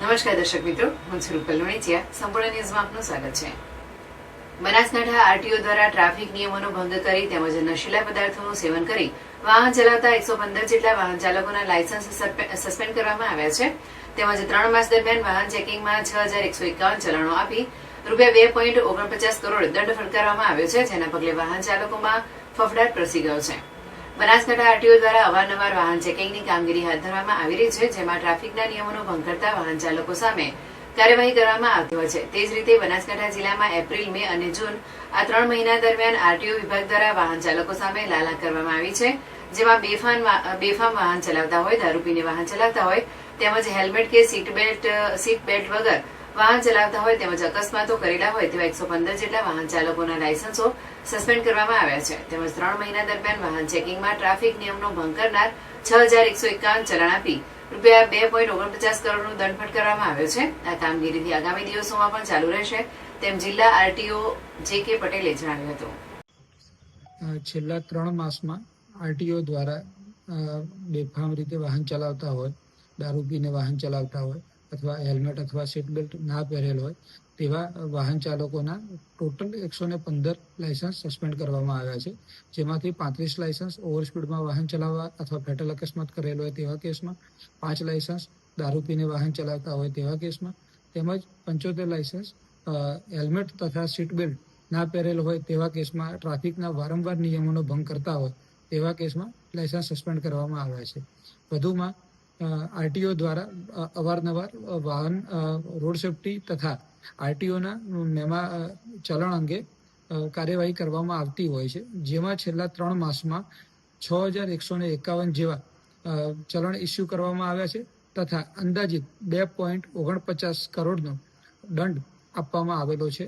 નમસ્કાર દર્શક મિત્રો, હું છું રૂપલ લોણીચિયા. સંપૂર્ણ ન્યૂઝમાં આપનું સ્વાગત છે. બનાસકાંઠા આરટીઓ દ્વારા ટ્રાફિક નિયમોનો ભંગ કરી તેમજ નશીલા પદાર્થોનું સેવન કરી વાહન ચલાવતા 115 જેટલા વાહન ચાલકોના લાયસન્સ સસ્પેન્ડ કરવામાં આવ્યા છે. તેમજ 3 માસ દરમિયાન વાહન ચેકિંગમાં 6151 ચલણો આપી ₹2.49 કરોડ દંડ ફટકારવામાં આવ્યો છે, જેના પગલે વાહન ચાલકોમાં ફફડાટ પ્રસરી ગયો છે. બનાસકાંઠા આરટીઓ દ્વારા અવારનવાર વાહન ચેકિંગની કામગીરી હાથ ધરવામાં આવી રહી છે, જેમાં ટ્રાફિકના નિયમોનો ભંગ કરતા વાહન ચાલકો સામે કાર્યવાહી કરવામાં આવતી હોય છે. તે જ રીતે બનાસકાંઠા જિલ્લામાં એપ્રિલ, મે અને જૂન આ 3 મહિના દરમિયાન આરટીઓ વિભાગ દ્વારા વાહન ચાલકો સામે લાલાક કરવામાં આવી છે, જેમાં બેફામ વાહન ચલાવતા હોય, દારૂ પીને વાહન ચલાવતા હોય, તેમજ હેલ્મેટ કે સીટ બેલ્ટ વગર વાહન ચલાવતા હોય તેમજ અકસ્માતો કરેલા હોય તેવા 115 જેટલા વાહન ચાલકોના લાયસન્સો સસ્પેન્ડ કરવામાં આવ્યા છે. તેમજ 3 મહિના દરમિયાન વાહન ચેકિંગમાં ટ્રાફિક નિયમનો ભંગ કરનાર 6151 ચલણ આપી ₹2.49 કરોડનું દંડ ફટકારવામાં આવ્યો છે. આ કામગીરીથી આગામી દિવસોમાં પણ ચાલુ રહેશે તેમ જિલ્લા આરટીઓ જે.કે. પટેલે જણાવ્યું હતું. છેલ્લા 3 માસમાં આરટીઓ દ્વારા બેફામ રીતે વાહન ચલાવતા હોય, દારૂ પીને વાહન ચલાવતા હોય અથવા હેલ્મેટ અથવા સીટ બેલ્ટ ના પહેરેલ હોય તેવા વાહન ચાલકોના ટોટલ 115 લાયસન્સ સસ્પેન્ડ કરવામાં આવ્યા છે. જેમાંથી 35 લાયસન્સ ઓવરસ્પીડમાં વાહન ચલાવવા અથવા ફેટલ અકસ્માત કરેલો હોય તેવા કેસમાં, 5 લાયસન્સ દારૂ પીને વાહન ચલાવતા હોય તેવા કેસમાં, તેમજ 75 લાયસન્સ હેલ્મેટ તથા સીટ બેલ્ટ ના પહેરેલ હોય તેવા કેસમાં, ટ્રાફિકના વારંવાર નિયમોનો ભંગ કરતા હોય તેવા કેસમાં લાયસન્સ સસ્પેન્ડ કરવામાં આવ્યા છે. વધુમાં આરટીઓ દ્વારા અવારનવાર વાહન રોડ સેફ્ટી તથા આરટીઓના ચલણ અંગે કાર્યવાહી કરવામાં આવતી હોય છે, જેમાં છેલ્લા 3 માસમાં 6151 જેવા ચલણ ઇસ્યુ કરવામાં આવ્યા છે તથા અંદાજિત ₹2.49 કરોડનો દંડ આપવામાં આવેલો છે.